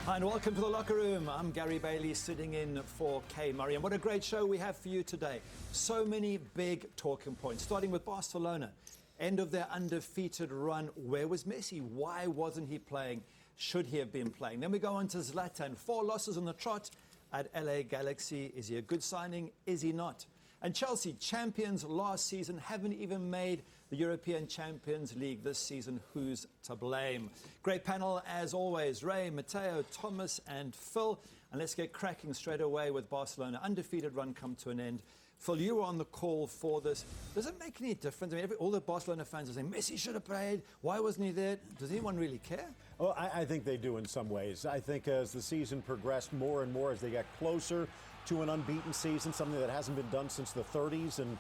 Hi and welcome to the Locker Room. I'm Gary Bailey sitting in for Kay Murray. And what a great show we have for you today. So many big talking points, starting with Barcelona. End of their undefeated run. Where was Messi? Why wasn't he playing? Should he have been playing? Then we go on to Zlatan. 4 losses on the trot at LA Galaxy. Is he a good signing? Is he not? And Chelsea, champions last season, haven't even made the European Champions League this season. Who's to blame? Great panel as always. Ray, Matteo, Thomas and Phil. And let's get cracking straight away with Barcelona. Undefeated run come to an end. Phil, you were on the call for this. Does it make any difference? I mean, all the Barcelona fans are saying, Messi should have played. Why wasn't he there? Does anyone really care? Well, I think they do in some ways. I think as the season progressed more and more, as they got closer to an unbeaten season, something that hasn't been done since the 30s. And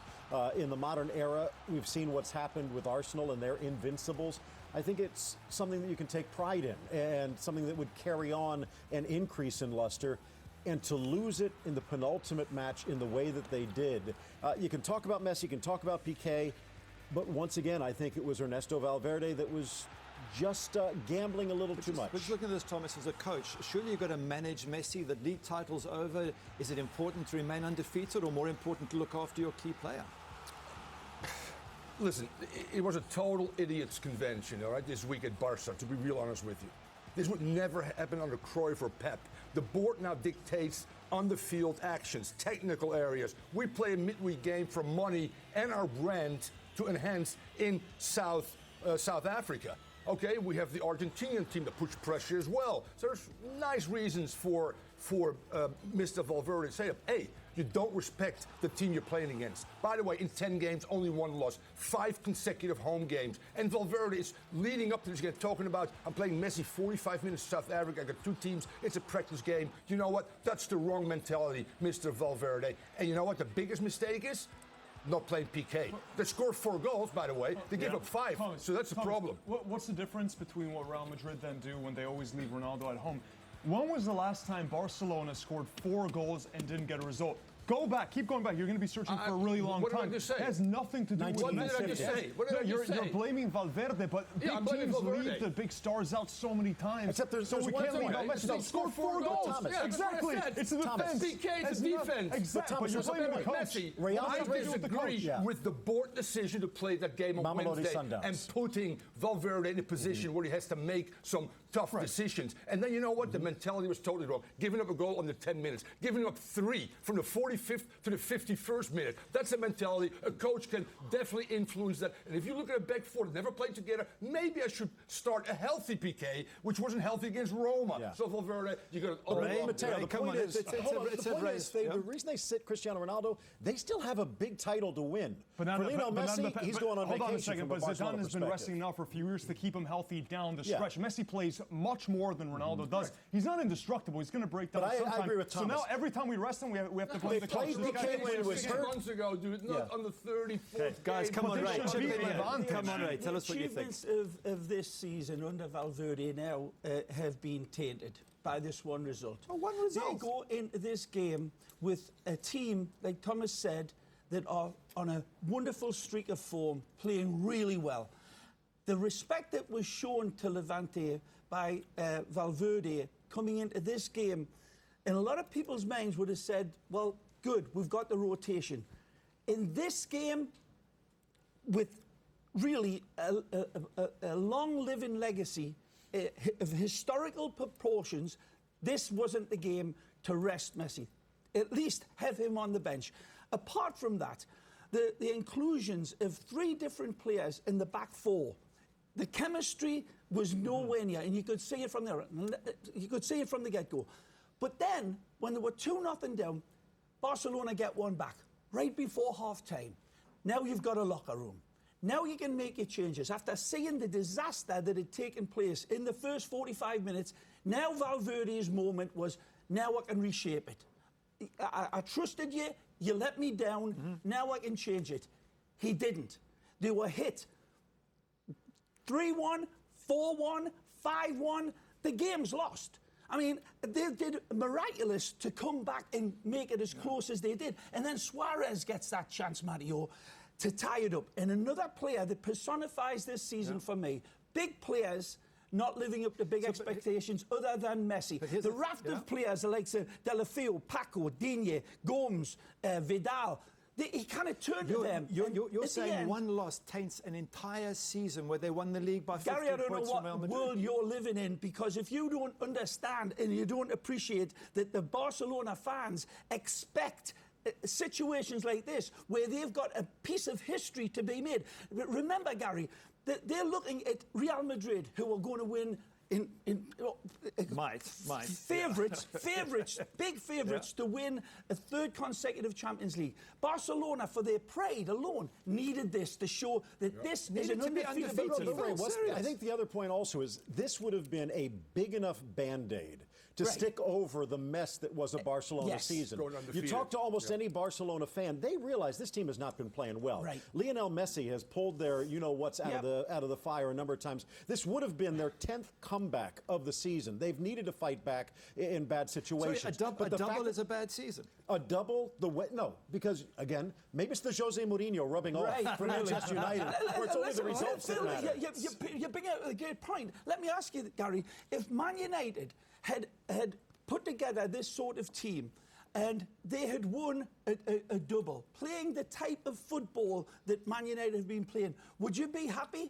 in the modern era, we've seen what's happened with Arsenal and their invincibles. I think it's something that you can take pride in and something that would carry on and increase in luster. And to lose it in the penultimate match in the way that they did, you can talk about Messi, you can talk about Piqué, but once again, I think it was Ernesto Valverde that was just gambling a little too much. But looking at this, Thomas, as a coach, surely you've got to manage Messi. The league title's over. Is it important to remain undefeated or more important to look after your key player? Listen, it was a total idiot's convention, all right, this week at Barca, to be real honest with you. This would never happen under Cruyff or Pep. The board now dictates on-the-field actions, technical areas. We play a midweek game for money and our brand to enhance in South Africa. Okay, we have the Argentinian team that puts pressure as well. So there's nice reasons for Mr. Valverde to say, hey, you don't respect the team you're playing against. By the way, in 10 games, only 1 loss, 5 consecutive home games. And Valverde is leading up to this again, talking about, I'm playing Messi 45 minutes South Africa. I got 2 teams. It's a practice game. You know what? That's the wrong mentality, Mr. Valverde. And you know what the biggest mistake is? Not playing Piqué. They scored 4 goals, by the way. They give up 5, so that's the problem. What's the difference between what Real Madrid then do when they always leave Ronaldo at home? When was the last time Barcelona scored 4 goals and didn't get a result? Go back, keep going back. You're going to be searching for a really long time. What did I just say? It has nothing to do with What did I just say? What did I just say? You're blaming Valverde, but big teams leave the big stars out so many times. Except there's we can't leave out Messi. They scored 4 goals. Thomas. Yeah, exactly. It's the defense. PK is the defense. Exactly. But you're blaming the coach. Messi, I disagree with the board decision to play that game on Wednesday and putting Valverde in a position where he has to make some tough decisions. And then you know what? The mentality was totally wrong. Giving up a goal under 10 minutes. Giving up 3 from the 45th to the 51st minute. That's a mentality. A coach can definitely influence that. And if you look at a back four that never played together, maybe I should start a healthy Piqué, which wasn't healthy against Roma. Yeah. So Valverde, you got to Matteo, the point is, the reason they sit Cristiano Ronaldo, they still have a big title to win. For Lionel Messi, he's going on vacation. Hold on a second, but Zlatan has been resting now for a few years to keep him healthy down the stretch. Messi plays much more than Ronaldo does. He's not indestructible. He's going to break down sometime. I agree with Thomas. So now every time we rest him, we have to play the coach. 6 months ago, dude, not on the 34th Guys, come on, Ray. Come on, Ray. Tell us what you think. The achievements of this season under Valverde now have been tainted by this one result. Oh, one result? They go into this game with a team, like Thomas said, that are on a wonderful streak of form, playing really well. The respect that was shown to Levante by Valverde coming into this game, in a lot of people's minds would have said, well, good, we've got the rotation. In this game, with really a long-living legacy of historical proportions, this wasn't the game to rest Messi. At least have him on the bench. Apart from that, the inclusions of 3 different players in the back 4, the chemistry was nowhere near, and you could see it from there. You could see it from the get-go. But then, when they were 2-0 down, Barcelona get 1 back right before half-time. Now you've got a locker room. Now you can make your changes. After seeing the disaster that had taken place in the first 45 minutes, now Valverde's moment was, now I can reshape it. I trusted you, you let me down, now I can change it. He didn't. They were hit 3-1, 4-1, 5-1. The game's lost. I mean, they did miraculous to come back and make it as close as they did. And then Suarez gets that chance, Mario, to tie it up. And another player that personifies this season for me, big players not living up to big expectations other than Messi. The raft of players like Delafeu, Paco, Digne, Gomes, Vidal, he kind of turned to them. You're saying one loss taints an entire season where they won the league by 50 Gary, I don't know points from Real what Madrid. world you're living in, because if you don't understand and you don't appreciate that the Barcelona fans expect situations like this where they've got a piece of history to be made. Remember, Gary, that they're looking at Real Madrid, who are going to win favourites, big favourites to win a third consecutive Champions League. Barcelona, for their pride alone, needed this to show that this is an undefeated team. I think the other point also is this would have been a big enough Band-Aid to stick over the mess that was a Barcelona season. You talk to almost any Barcelona fan, they realize this team has not been playing well. Lionel Messi has pulled their you-know-what's out of the fire a number of times. This would have been their 10th comeback of the season. They've needed to fight back in bad situations. Sorry, a double is a bad season. A double, no, because, again, maybe it's the Jose Mourinho rubbing off for Manchester United, where it's only the results that matter. You bring out a great point. Let me ask you, Gary, if Man United had put together this sort of team and they had won a double, playing the type of football that Man United have been playing, would you be happy?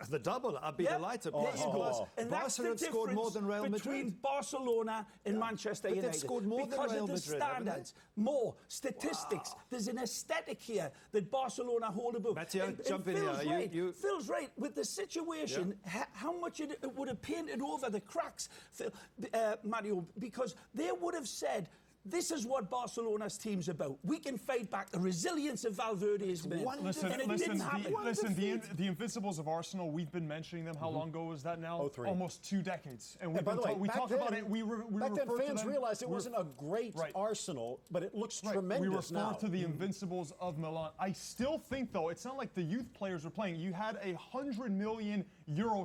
The double, I'd be delighted. There you go. And that's the difference scored more than Real Madrid. between Barcelona and Manchester United. They've scored more because than Real of the Madrid, standards, more statistics. There's an aesthetic here that Barcelona hold above. Matteo, jump in here. Phil's right. With the situation, how much it would have painted over the cracks, Mario, because they would have said, this is what Barcelona's team's about. We can fight back. The resilience of Valverde is men. Listen, didn't happen. The Invincibles of Arsenal, we've been mentioning them. How long ago was that now? 03. Almost 2 decades. And by the way, we talked about it. Back then, fans realized it wasn't a great Arsenal, but it looks tremendous now. We refer to the Invincibles of Milan. I still think, though, it's not like the youth players were playing. You had a €100 million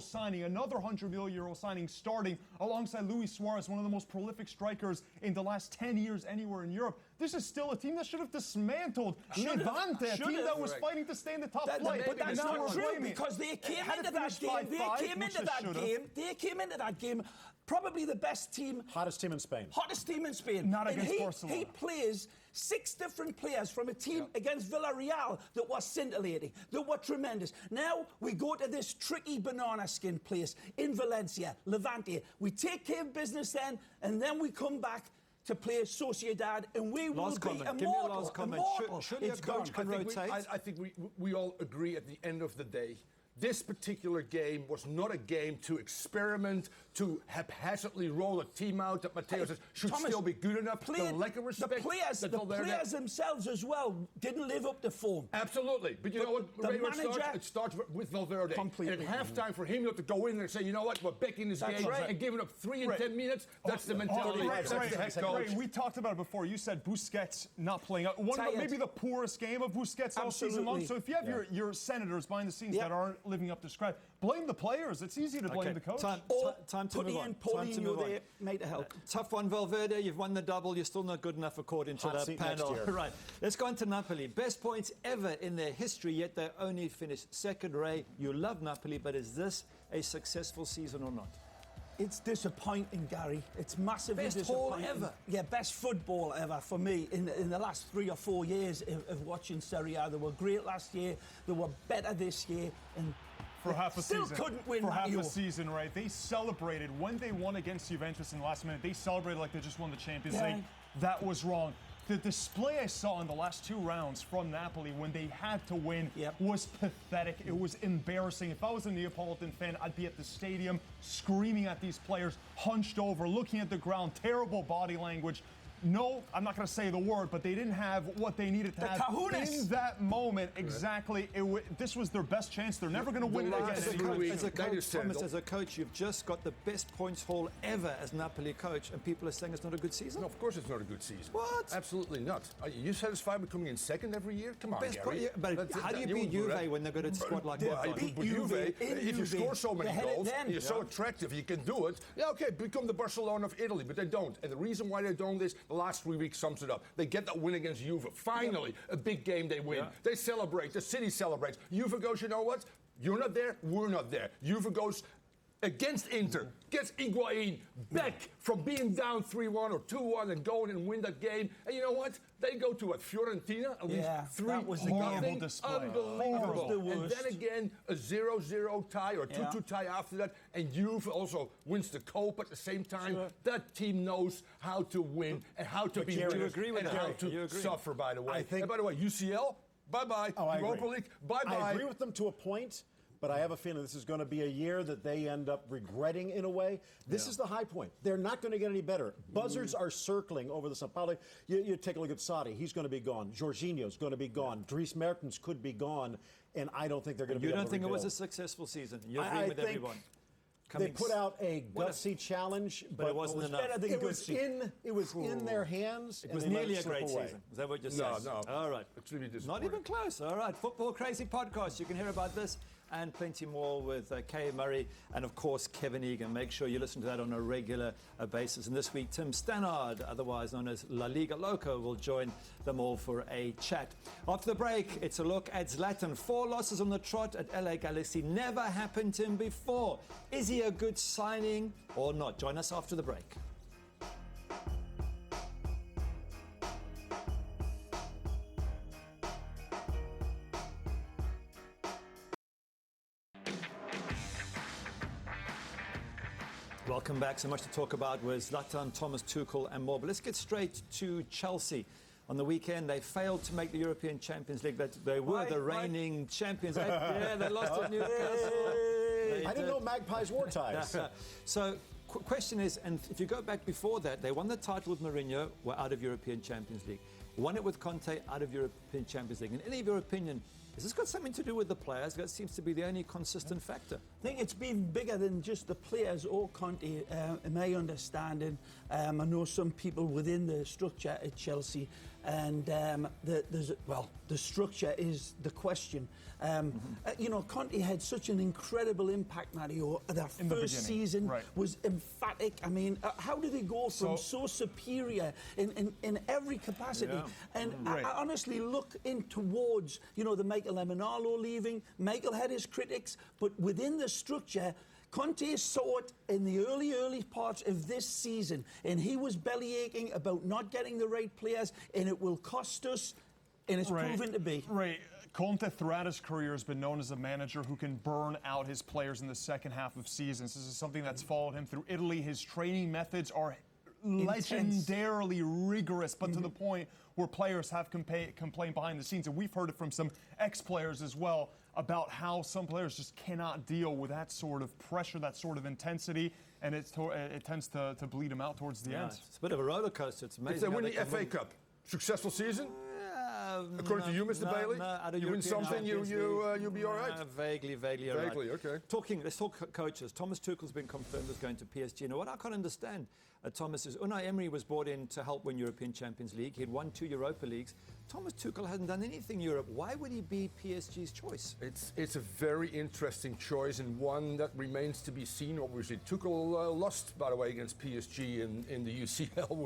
signing, another €100 million signing starting alongside Luis Suarez, one of the most prolific strikers in the last 10 years anywhere in Europe. This is still a team that should have dismantled Levante, a team that was fighting to stay in the top flight. But that's not true, because they came into that game. Probably the best team. Hottest team in Spain. Not against Barcelona. He plays 6 different players from a team against Villarreal that was scintillating, that were tremendous. Now we go to this tricky banana skin place in Valencia, Levante. We take care of business then, and then we come back to play Sociedad, and we will be immortal. Give me a last comment. Surely a coach can rotate. I think we all agree at the end of the day, this particular game was not a game to experiment, to haphazardly roll a team out that Matteo says should still be good enough. The lack of respect. The players themselves as well didn't live up to form. Absolutely. But you know what? The manager, it starts with Valverde. Completely. And at halftime, for him not to go in there and say, you know what, we're back in this game and giving up 3 in 10 minutes, that's the mentality. That's the head coach. We talked about it before. You said Busquets not playing. Maybe the poorest game of Busquets all season long. So if you have your senators behind the scenes that aren't living up to scratch, blame the players. It's easy to blame the coach. Time to move on. Paulinho there to help. Tough one, Valverde. You've won the double. You're still not good enough according to that panel. Right. Let's go on to Napoli. Best points ever in their history, yet they only finished second. Ray, you love Napoli, but is this a successful season or not? It's disappointing, Gary. It's massively disappointing. Best haul ever. Yeah, best football ever for me in the last 3 or 4 years of watching Serie A. They were great last year. They were better this year. And for half a still season. Couldn't win. For half a season, right? They celebrated when they won against Juventus in the last minute. They celebrated like they just won the Champions League. That was wrong. The display I saw in the last 2 rounds from Napoli when they had to win was pathetic. It was embarrassing. If I was a Neapolitan fan, I'd be at the stadium screaming at these players, hunched over, looking at the ground, terrible body language. No, I'm not going to say the word, but they didn't have what they needed to have kahunas. in that moment. Exactly. This was their best chance. They're never going to win it again. As a coach, you've just got the best points haul ever as Napoli coach, and people are saying it's not a good season? No, of course it's not a good season. What? Absolutely not. Are you satisfied with coming in second every year? Come on, Gary. But how do you beat Juve when they've got a squad like that? Juve, if you score so many goals, you're so attractive, you can do it. Yeah, okay, become the Barcelona of Italy, but they don't. And the reason why they don't is the last 3 weeks sums it up. They get that win against Juve. Finally, a big game they win. They celebrate. The city celebrates. Juve goes, you know what? You're not there. We're not there. Juve goes against Inter, gets Higuain back from being down 3-1 or 2-1 and going and win that game. And you know what? They go to Fiorentina and lose 3-0. That was the horrible display. Unbelievable. That was the And worst. then again, a 0-0 tie or 2-2 tie after that. And Juve also wins the Copa at the same time. Sure. That team knows how to win and how to be Jerry, winners agree with and that? how You to agree? suffer, by the way. I think- And by the way, UCL, bye-bye. Oh, I Europa agree. League, bye-bye. I agree with them to a point, but I have a feeling this is going to be a year that they end up regretting in a way. This is the high point. They're not going to get any better. Buzzards are circling over the Sao Paulo. You take a look at Sadi. He's going to be gone. Jorginho's going to be gone. Dries Mertens could be gone, and I don't think they're going to be You able don't to think it was a rebuild. successful season? You agree I with think everyone? They put out a What a- gutsy challenge, But it wasn't enough. better than it was gutsy. in their hands. It and was they let nearly a slip great away. season. Is that what you're No, saying? no. All right. Extremely Not disappointing. even close. All right. Football Crazy Podcast. You can hear about this and plenty more with Kay Murray and, of course, Kevin Egan. Make sure you listen to that on a regular basis. And this week, Tim Stannard, otherwise known as La Liga Loco, will join them all for a chat. After the break, it's a look at Zlatan. 4 losses on the trot at LA Galaxy. Never happened to him before. Is he a good signing or not? Join us after the break. Welcome back. So much to talk about with Zlatan, Thomas Tuchel and more. But let's get straight to Chelsea. On the weekend, they failed to make the European Champions League. They were the reigning champions. Yeah, they lost to Newcastle. They I didn't did. know Magpies wore ties. So, question is, and if you go back before that, they won the title with Mourinho, were out of European Champions League. Won it with Conte, out of European Champions League. In any of your opinion, has this got something to do with the players? That seems to be the only consistent factor. I think it's been bigger than just the players or Conte, in my understanding. I know some people within the structure at Chelsea, and the structure is the question. You know, Conte had such an incredible impact, Mario. Their In the first beginning, season right. was emphatic. I mean, how do they go from so superior in every capacity? Yeah. And Right. I honestly look in towards, you know, the Michael Emenalo leaving. Michael had his critics, but within the structure, Conte saw it in the early parts of this season, and he was bellyaching about not getting the right players, and it will cost us, and it's proven to be. Right. Conte, throughout his career, has been known as a manager who can burn out his players in the second half of seasons. This is something that's followed him through Italy. His training methods are legendarily rigorous, but to the point where players have complained behind the scenes. And we've heard it from some ex-players as well about how some players just cannot deal with that sort of pressure, that sort of intensity, and it tends to bleed them out towards the end. It's a bit of a roller coaster. It's amazing. If they how win the can FA Cup, successful season? According to you, Mr. No, Bailey? no, out of You win European something, Champions you'll be all right? Vaguely all right. Vaguely, okay. Let's talk coaches. Thomas Tuchel's been confirmed as going to PSG. Now, what I can't understand, Thomas, is Unai Emery was brought in to help win European Champions League. He'd won 2 Europa Leagues. Thomas Tuchel hasn't done anything in Europe. Why would he be PSG's choice? It's a very interesting choice and one that remains to be seen. Obviously, Tuchel lost, by the way, against PSG in the UCL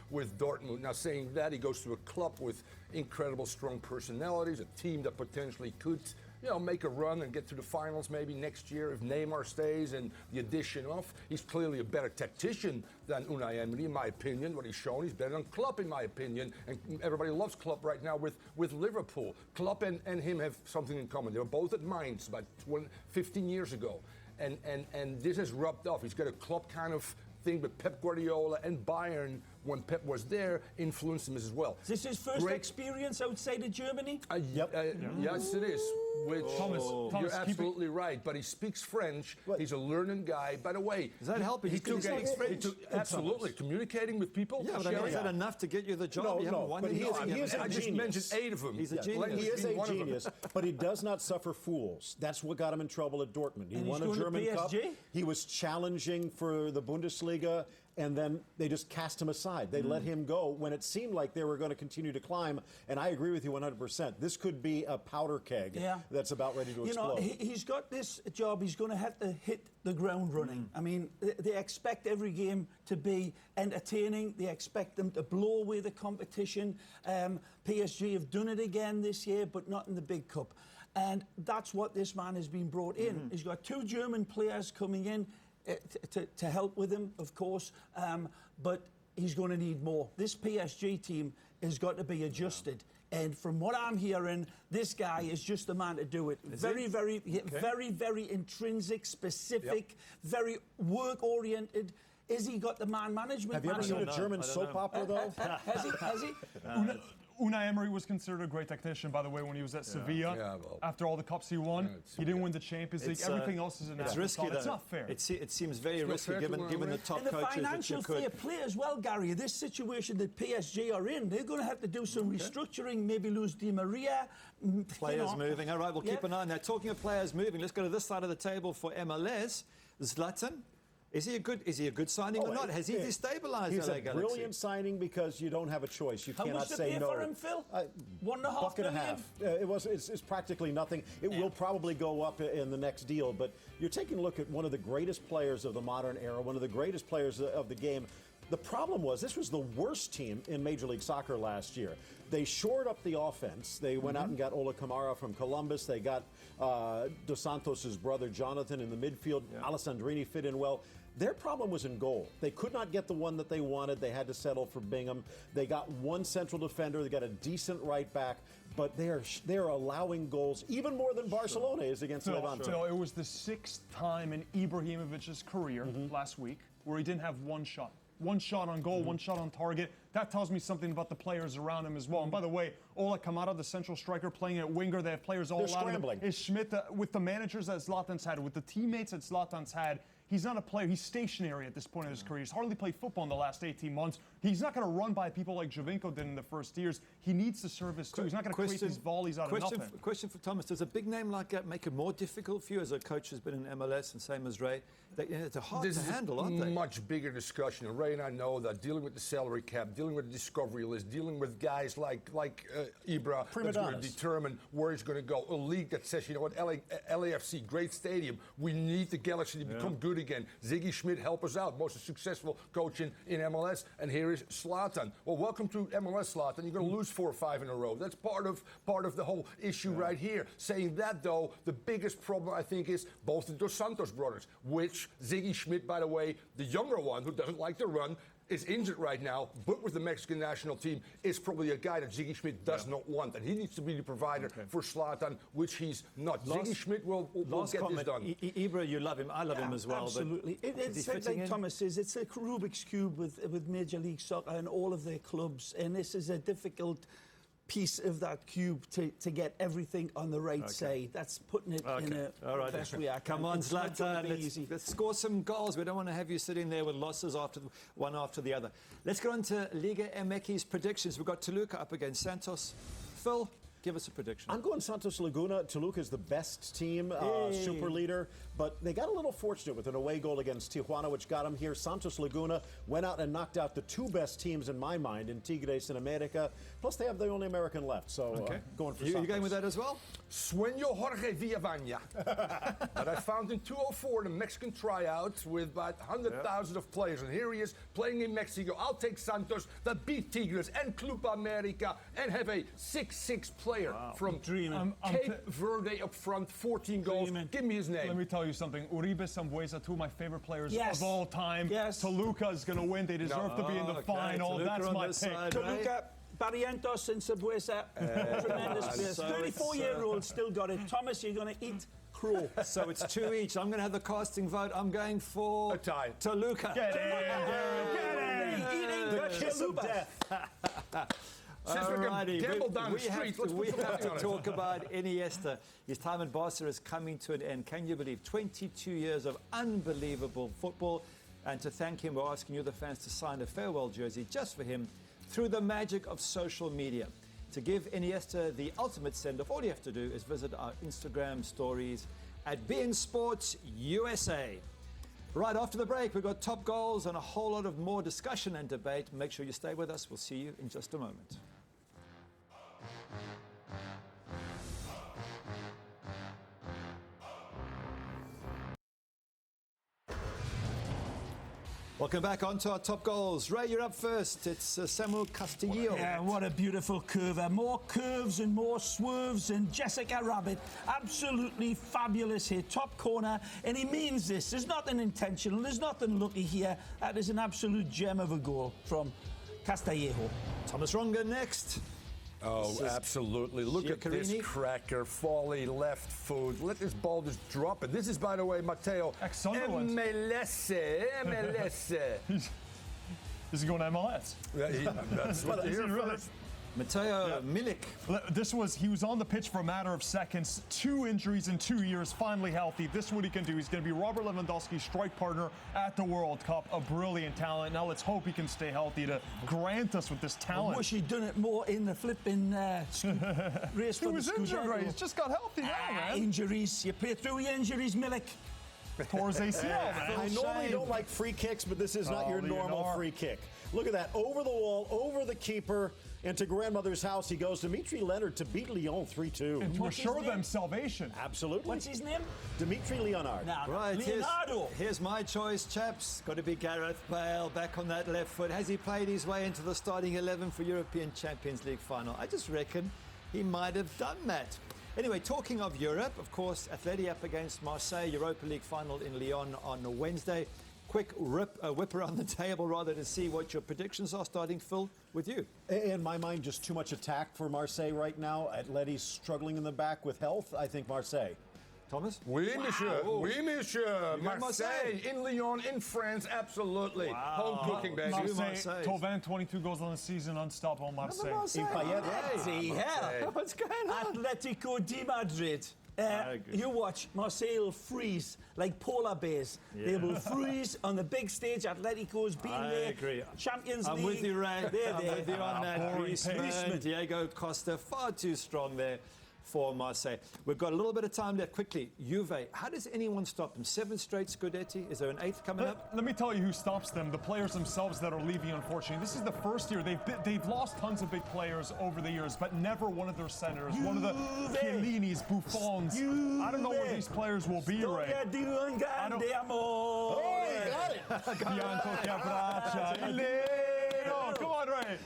with Dortmund. Now, saying that, he goes to a club with incredible strong personalities, a team that potentially could, you know, make a run and get to the finals maybe next year if Neymar stays and the addition of. He's clearly a better tactician than Unai Emery, in my opinion. What he's shown, he's better than Klopp, in my opinion. And everybody loves Klopp right now with Liverpool. Klopp and him have something in common. They were both at Mainz about 15 years ago. And this has rubbed off. He's got a Klopp kind of thing, but Pep Guardiola and Bayern, when Pep was there, influenced him as well. Is this his first experience outside of Germany? Yes, it is. Which Thomas, you're keep absolutely right. But he speaks French. He's a learning guy. By the way, Does that help? He took speaks French? absolutely communicating with people. Yeah, but I mean, is that enough to get you the job? No, You haven't no, won but he anything. is a I just genius. mentioned 8 of them. He's a genius. He is being a one of them. genius, but he does not suffer fools. That's what got him in trouble at Dortmund. He And he's won a going to German Cup. PSG? He was challenging for the Bundesliga, and then they just cast him aside. They let him go when it seemed like they were going to continue to climb. And I agree with you 100%. This could be a powder keg that's about ready to explode. You know, he's got this job. He's going to have to hit the ground running. I mean, they expect every game to be entertaining. They expect them to blow away the competition. PSG have done it again this year, but not in the big cup. And that's what this man has been brought in. He's got 2 German players coming in. to help with him, of course, but he's going to need more. This PSG team has got to be adjusted. And from what I'm hearing, this guy is just the man to do it. Very, very intrinsic, specific, very work-oriented. Has he got the man management? Have you ever seen a German soap opera, though? Has he? Unai Emery was considered a great tactician, by the way, when he was at Sevilla. Yeah, well, after all the cups he won, he didn't win the Champions League. Everything else is an It's risky, though. It's not fair. It seems very risky, fair given the top And the coaches that financial you could. fair play as well, Gary. This situation that PSG are in, they're going to have to do some restructuring, maybe lose Di Maria. Players moving. All right, we'll keep an eye on that. Talking of players moving, let's go to this side of the table for MLS. Zlatan. Is he a good signing or not? Has he destabilised He's LA a Galaxy? brilliant signing because you don't have a choice. You How cannot much to say pay no. for him, Phil? $1.5 bucket and a million? half. It's practically nothing. It will probably go up in the next deal, but you're taking a look at one of the greatest players of the modern era, one of the greatest players of the game. The problem was this was the worst team in Major League Soccer last year. They shored up the offense. They went out and got Ola Kamara from Columbus. They got Dos Santos' brother Jonathan in the midfield. Alessandrini fit in well. Their problem was in goal. They could not get the one that they wanted. They had to settle for Bingham. They got one central defender. They got a decent right back, but they're allowing goals even more than Barcelona is against Levante. Phil, it was the 6th time in Ibrahimovic's career last week where he didn't have one shot. One shot on goal, one shot on target. That tells me something about the players around him as well. And by the way, Ola Kamara, the central striker, playing at winger. They have players all They're out scrambling. of them. Is Schmidt, with the managers that Zlatan's had, with the teammates that Zlatan's had, he's not a player. He's stationary at this point in his career. He's hardly played football in the last 18 months. He's not going to run by people like Jovinko did in the first years. He needs the service, too. He's not going to create these volleys out of nothing. Question for Thomas. Does a big name like that make it more difficult for you as a coach who's been in MLS and same as Ray? They're hard to handle, aren't they? This is a much bigger discussion. And Ray and I know that dealing with the salary cap, dealing with the discovery list, dealing with guys like Ibra, that's going to determine where he's going to go. A league that says, you know what, LAFC, great stadium. We need the Galaxy to become good again. Ziggy Schmidt, help us out. Most successful coach in MLS. And here is Zlatan. Well, welcome to MLS, Zlatan. You're going to lose 4 or 5 in a row. That's part of the whole issue right here. Saying that, though, the biggest problem, I think, is both the Dos Santos brothers, which Ziggy Schmidt, by the way, the younger one who doesn't like to run, is injured right now, but with the Mexican national team, is probably a guy that Ziggy Schmidt does not want. And he needs to be the provider for Zlatan, which he's not. Ziggy Schmidt will get this done. Ibra, you love him. I love him as well. Absolutely. It's like Thomas says, it's a Rubik's Cube with Major League Soccer and all of their clubs. And this is a difficult piece of that cube to get everything on the right side. That's putting it in a best way I can. Come on, It's not gonna be Zlatan. easy. Let's score some goals. We don't want to have you sitting there with losses one after the other. Let's go on to Liga MX's predictions. We've got Toluca up against Santos. Phil, give us a prediction. I'm going Santos Laguna. Toluca is the best team, super leader, but they got a little fortunate with an away goal against Tijuana, which got them here. Santos Laguna went out and knocked out the 2 best teams in my mind in Tigres and America. Plus, they have the only American left, so going for Santos. You going with that as well? Sueño Jorge Villavana that I found in 204 the Mexican tryouts with about 100,000 of players. And here he is playing in Mexico. I'll take Santos that beat Tigres and Club America and have a 6-6 player from Cape Verde up front, 14 goals. Give me his name. Let me tell you something. Uribe Sambueza, 2 of my favorite players Yes. of all time. Yes. Toluca is going to win. They deserve to be in the final. Toluca That's on my this pick. side, Toluca, Barrientos and Sambueza, tremendous players. so 34-year-old still got it. Thomas, you're going to eat crow. So it's 2 each. I'm going to have the casting vote. I'm going for A tie. Toluca. Get in. Eating The kiss of death. Since we Alrighty, can gamble down the street, let's we put some have money to on it. talk about Iniesta. His time in Barca is coming to an end. Can you believe 22 years of unbelievable football? And to thank him, we're asking you, the fans, to sign a farewell jersey just for him through the magic of social media. To give Iniesta the ultimate send-off, all you have to do is visit our Instagram stories at beIN Sports USA. Right after the break, we've got top goals and a whole lot of more discussion and debate. Make sure you stay with us. We'll see you in just a moment. Welcome back on to our top goals. Ray, you're up first. It's Samuel Castillo. Yeah, what a beautiful curver. More curves and more swerves and Jessica Rabbit. Absolutely fabulous here. Top corner. And he means this. There's nothing intentional. There's nothing lucky here. That is an absolute gem of a goal from Castillejo. Thomas Ronga next. Oh, absolutely. Look at this cracker, volley, left foot. Let this ball just drop it. This is, by the way, Matteo. Ex-Sunderland. MLS. Is he going to MLS? That's what you hear first. Matteo Milik. He was on the pitch for a matter of seconds. 2 injuries in 2 years, finally healthy. This is what he can do. He's going to be Robert Lewandowski's strike partner at the World Cup. A brilliant talent. Now let's hope he can stay healthy to grant us with this talent. I wish he'd done it more in the flipping race for He was the injured, Scudetto. right? He's just got healthy now, man. Injuries. You play through your injuries, Milik. Tore his ACL, man. I normally don't like free kicks, but this is not your normal Leonard. free kick. Look at that. Over the wall, over the keeper, and to grandmother's house he goes. Dimitri Leonard to beat Lyon 3-2. And to What's his assure name? them salvation. Absolutely. What's his name? Dimitri Leonard. Now, Right, Leonardo. here's my choice, chaps. Got to be Gareth Bale back on that left foot. Has he played his way into the starting 11 for European Champions League final? I just reckon he might have done that. Anyway, talking of Europe, of course, Atleti up against Marseille, Europa League final in Lyon on Wednesday. Quick whip around the table, rather, to see what your predictions are, starting, Phil, with you. In my mind, just too much attack for Marseille right now. Atleti's struggling in the back with health. I think Marseille. Thomas? Oui, monsieur. Wow. Oui, monsieur. You got Marseille, in Lyon, in France, absolutely. Wow. Home cooking, baby. Marseille. Tauvin, 22 goals on the season, unstoppable Marseille. In Payet. Bloody hell. What's going on? Atletico de Madrid. agree. You watch, Marseille will freeze like polar bears. They will freeze on the big stage. Atletico's been I there. agree. Champions I'm League. with you, Ray. They're I'm there. with you on that. boring Griezmann, pace. Diego Costa, far too strong there for Marseille. We've got a little bit of time left. Quickly, Juve. How does anyone stop them? 7 straight Scudetti. Is there an 8th coming up? Let me tell you who stops them. The players themselves that are leaving, unfortunately. This is the first year. They've lost tons of big players over the years, but never one of their centers. One of the Chiellinis, Buffons. I don't know where these players will be, Ray. Storia di un grande amore. Oh, you got it. Bianco che abbraccia il nero. Come on, Ray.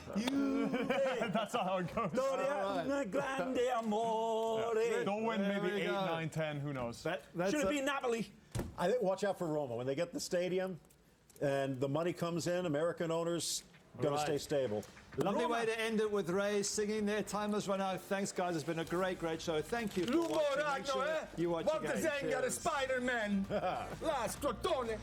That's not how it goes. Storia di un grande amore. They'll win There maybe we 8, go. 9, 10. Who knows? That's Should have been Napoli. I think watch out for Roma. When they get the stadium and the money comes in, American owners going Right. to stay stable. Lovely way to end it with Ray singing there. Time has run out. Thanks, guys. It's been a great, great show. Thank you for watching. Make sure you watch What the again. Zenga, the Cheers. Spider-Man. La Scrotone.